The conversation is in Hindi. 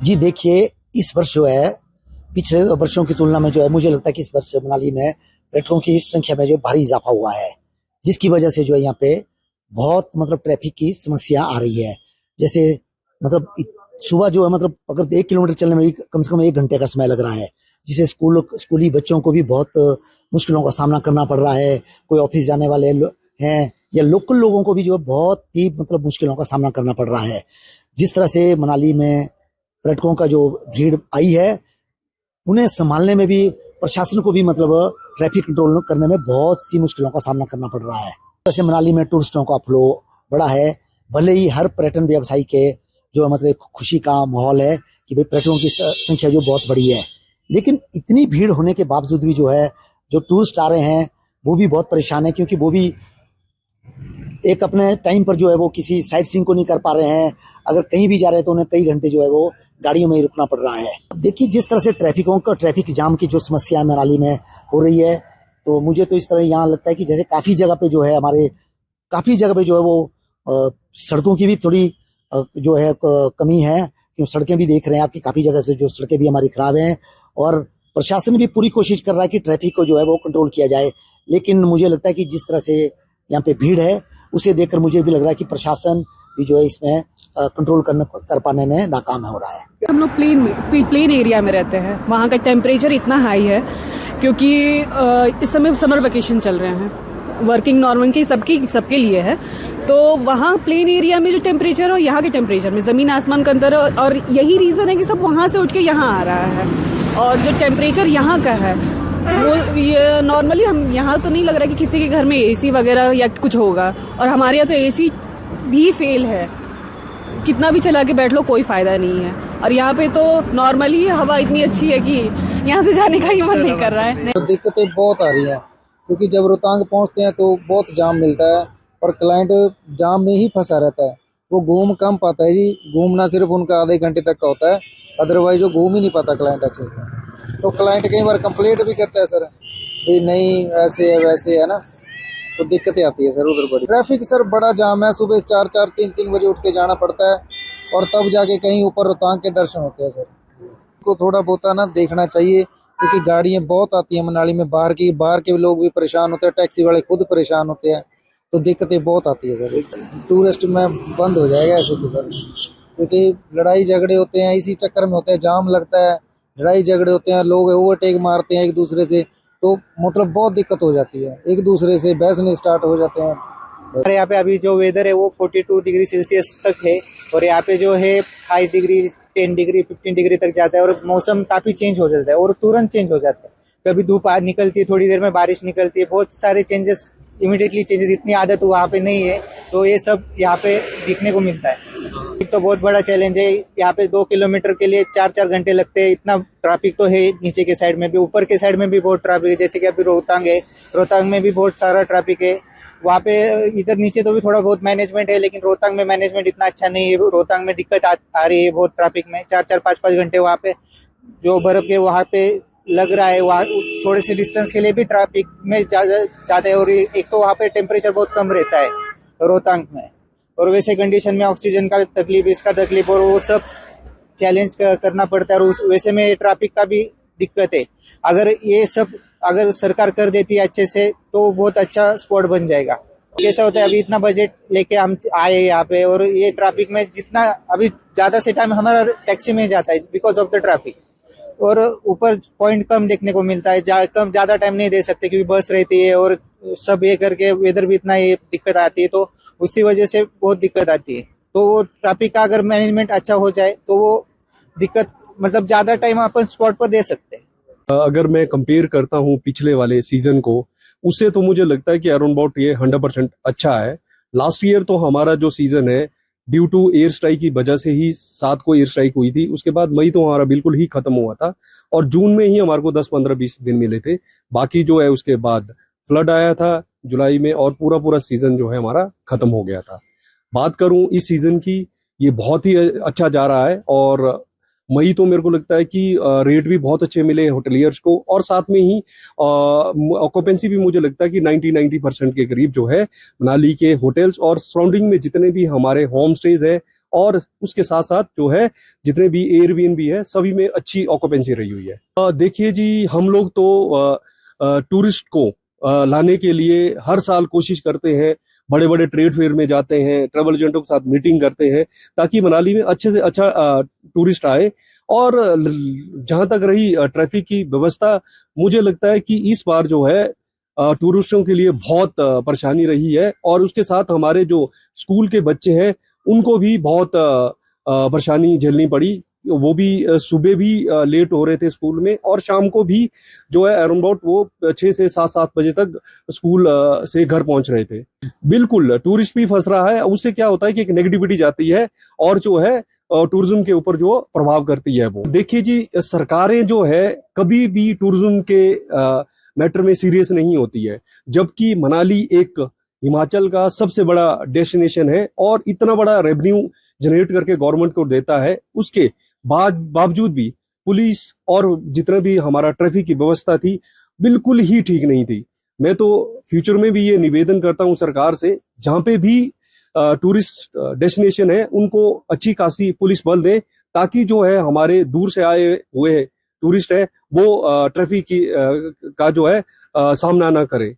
जी देखिए, इस वर्ष जो है पिछले वर्षों की तुलना में जो है मुझे लगता है कि इस वर्ष मनाली में पर्यटकों की संख्या में जो भारी इजाफा हुआ है, जिसकी वजह से जो है यहाँ पे बहुत मतलब ट्रैफिक की समस्या आ रही है। जैसे मतलब सुबह जो है मतलब अगर 1 किलोमीटर चलने में भी कम से कम 1 घंटे का समय लग रहा है, जिससे स्कूली बच्चों को भी बहुत मुश्किलों का सामना करना पड़ रहा है। कोई ऑफिस जाने वाले हैं या लोकल लोगों को भी जो है बहुत ही मतलब मुश्किलों का सामना करना पड़ रहा है। जिस तरह से मनाली में पर्यटकों का जो भीड़ आई है, उन्हें संभालने में भी प्रशासन को भी मतलब ट्रैफिक कंट्रोल करने में बहुत सी मुश्किलों का सामना करना पड़ रहा है। जैसे मनाली में टूरिस्टों का फ्लो बड़ा है, भले ही हर पर्यटन व्यवसायी के जो मतलब खुशी का माहौल है कि भाई पर्यटकों की संख्या जो बहुत बड़ी है, लेकिन इतनी भीड़ होने के बावजूद भी जो है जो टूरिस्ट आ रहे हैं वो भी बहुत परेशान है, क्योंकि वो भी एक अपने टाइम पर जो है वो किसी साइट सीइंग को नहीं कर पा रहे हैं। अगर कहीं भी जा रहे हैं तो उन्हें कई घंटे जो है वो गाड़ियों में ही रुकना पड़ रहा है। देखिए, जिस तरह से ट्रैफिक जाम की जो समस्या मनाली में हो रही है, तो मुझे तो इस तरह यहाँ लगता है कि जैसे काफ़ी जगह पे जो है वो सड़कों की भी थोड़ी जो है कमी है, क्योंकि सड़कें भी देख रहे हैं आपकी काफ़ी जगह से जो सड़कें भी हमारी खराब हैं, और प्रशासन भी पूरी कोशिश कर रहा है कि ट्रैफिक को जो है वो कंट्रोल किया जाए। लेकिन मुझे लगता है कि जिस तरह से यहाँ पे भीड़ है, उसे देखकर मुझे भी लग रहा है कि प्रशासन भी जो है इसमें कंट्रोल कर पाने में नाकाम हो रहा है। हम लोग प्लेन एरिया में रहते हैं, वहाँ का टेम्परेचर इतना हाई है क्योंकि इस समय समर वेकेशन चल रहे हैं, वर्किंग नॉर्मल की सबके लिए है। तो वहाँ प्लेन एरिया में जो टेम्परेचर और यहाँ के टेम्परेचर में ज़मीन आसमान का अंतर है, और यही रीज़न है कि सब वहाँ से उठ के यहाँ आ रहा है। और जो टेम्परेचर यहाँ का है वो ये नॉर्मली हम यहाँ तो नहीं लग रहा कि किसी के घर में एसी वगैरह या कुछ होगा, और हमारे यहाँ तो एसी भी फेल है, कितना भी चला के बैठ लो कोई फ़ायदा नहीं है। और यहाँ पे तो नॉर्मली हवा इतनी अच्छी है कि यहाँ से जाने का ही मन नहीं कर रहा है। तो दिक्कतें बहुत आ रही हैं, क्योंकि जब रोहतांग पहुँचते हैं तो बहुत जाम मिलता है और क्लाइंट जाम में ही फंसा रहता है। वो घूम कम पाता है जी, घूमना सिर्फ उनका आधे घंटे तक का होता है, अदरवाइज वो घूम ही नहीं पाता क्लाइंट अच्छे से। तो क्लाइंट कई बार कंप्लेंट भी करता है, सर ये नहीं ऐसे है वैसे है ना, तो दिक्कतें आती है सर उधर बड़ी। ट्रैफिक सर बड़ा जाम है, सुबह 4-4 3-3 बजे उठ के जाना पड़ता है, और तब जाके कहीं ऊपर रोहतांग के दर्शन होते हैं। सर को थोड़ा बहुत ना देखना चाहिए, क्योंकि गाड़ियाँ बहुत आती हैं मनाली में, बाहर के लोग भी परेशान होते हैं, टैक्सी वाले खुद परेशान होते हैं, तो दिक्कतें बहुत आती है सर। टूरिस्ट में बंद हो जाएगा ऐसे तो सर, क्योंकि लड़ाई झगड़े होते हैं, इसी चक्कर में होते हैं, जाम लगता है, लड़ाई झगड़े होते हैं, लोग ओवरटेक मारते हैं एक दूसरे से, तो मतलब बहुत दिक्कत हो जाती है, एक दूसरे से बहसने स्टार्ट हो जाते हैं। और यहाँ पे अभी जो वेदर है वो 42 डिग्री सेल्सियस तक है, और यहाँ पे जो है 5 डिग्री 10 डिग्री 15 डिग्री तक जाता है, और मौसम काफी चेंज हो जाता है और तुरंत चेंज हो जाता है। कभी धूप निकलती है, थोड़ी देर में बारिश निकलती है, बहुत सारे चेंजेस इमीडिएटली चेंजेस, इतनी आदत वहाँ पे नहीं है, तो ये सब यहाँ पे दिखने को मिलता है। एक तो बहुत बड़ा चैलेंज है, यहाँ पे 2 किलोमीटर के लिए 4-4 घंटे लगते हैं, इतना ट्रैफिक तो है। नीचे के साइड में भी, ऊपर के साइड में भी बहुत ट्रैफिक है, जैसे कि अभी रोहतांग है, रोहतांग में भी बहुत सारा ट्रैफिक है। वहाँ पे इधर नीचे तो भी थोड़ा बहुत मैनेजमेंट है, लेकिन रोहतांग में मैनेजमेंट इतना अच्छा नहीं है। रोहतांग में दिक्कत आ रही है बहुत ट्रैफिक में, 4-4 5-5 घंटे वहाँ पे जो बर्फ के वहाँ पे लग रहा है, वहाँ थोड़े से डिस्टेंस के लिए भी ट्रैफिक में जाते हैं। और एक तो वहाँ पे टेम्परेचर बहुत कम रहता है रोहतांग में, और वैसे कंडीशन में ऑक्सीजन का तकलीफ, इसका तकलीफ, और वो सब चैलेंज करना पड़ता है। और वैसे में ट्रैफिक का भी दिक्कत है। अगर सरकार कर देती है अच्छे से तो बहुत अच्छा स्पॉट बन जाएगा। कैसा होता है, अभी इतना बजट लेके हम आए यहाँ पे, और ये ट्रैफिक में जितना अभी ज्यादा से टाइम हमारा टैक्सी में जाता है बिकॉज ऑफ द ट्रैफिक, और ऊपर पॉइंट कम देखने को मिलता है, ज्यादा टाइम नहीं दे सकते क्योंकि बस रहती है, और सब ये करके वेदर भी इतना ये दिक्कत आती है, तो उसी वजह से बहुत दिक्कत आती है। तो वो ट्रैफिक का अगर मैनेजमेंट अच्छा हो जाए तो वो दिक्कत मतलब ज्यादा टाइम अपन स्पॉट पर दे सकते हैं। अगर मैं कंपेयर करता हूँ पिछले वाले सीजन को, उससे तो मुझे लगता है कि अराउंड अबाउट ये 100% अच्छा है। लास्ट ईयर तो हमारा जो सीजन है, ड्यू टू एयर स्ट्राइक की वजह से ही 7 को एयर स्ट्राइक हुई थी, उसके बाद मई तो हमारा बिल्कुल ही खत्म हुआ था, और जून में ही हमारे को 10-15-20 दिन मिले थे। बाकी जो है उसके बाद फ्लड आया था जुलाई में, और पूरा सीजन जो है हमारा खत्म हो गया था। बात करूं इस सीजन की, ये बहुत ही अच्छा जा रहा है, और मई तो मेरे को लगता है कि रेट भी बहुत अच्छे मिले होटलियर्स को, और साथ में ही ऑक्यूपेंसी भी मुझे लगता है कि 90% के करीब जो है मनाली के होटल्स और सराउंडिंग में जितने भी हमारे होम स्टेज है और उसके साथ साथ जो है जितने भी एयरबीएनबी है सभी में अच्छी ऑक्यूपेंसी रही हुई है। देखिए जी, हम लोग तो टूरिस्ट को लाने के लिए हर साल कोशिश करते हैं, बड़े बड़े ट्रेड फेयर में जाते हैं, ट्रैवल एजेंटों के साथ मीटिंग करते हैं ताकि मनाली में अच्छे से अच्छा टूरिस्ट आए। और जहां तक रही ट्रैफिक की व्यवस्था, मुझे लगता है कि इस बार जो है टूरिस्टों के लिए बहुत परेशानी रही है। और उसके साथ हमारे जो स्कूल के बच्चे हैं उनको भी बहुत परेशानी झेलनी पड़ी। वो भी सुबह भी लेट हो रहे थे स्कूल में, और शाम को भी जो है अराउंड अबाउट वो 6 से 7 बजे तक स्कूल से घर पहुंच रहे थे। बिल्कुल टूरिस्ट भी फंस रहा है। उससे क्या होता है कि एक नेगेटिविटी जाती है और जो है टूरिज्म के ऊपर जो प्रभाव करती है। वो देखिए जी, सरकारें जो है कभी भी टूरिज्म के मैटर में सीरियस नहीं होती है, जबकि मनाली एक हिमाचल का सबसे बड़ा डेस्टिनेशन है और इतना बड़ा रेवेन्यू जनरेट करके गवर्नमेंट को देता है। उसके बावजूद भी पुलिस और जितना भी हमारा ट्रैफिक की व्यवस्था थी बिल्कुल ही ठीक नहीं थी। मैं तो फ्यूचर में भी ये निवेदन करता हूं सरकार से, जहां पे भी टूरिस्ट डेस्टिनेशन है उनको अच्छी खासी पुलिस बल दें, ताकि जो है हमारे दूर से आए हुए टूरिस्ट है वो ट्रैफिक की का जो है सामना ना करे।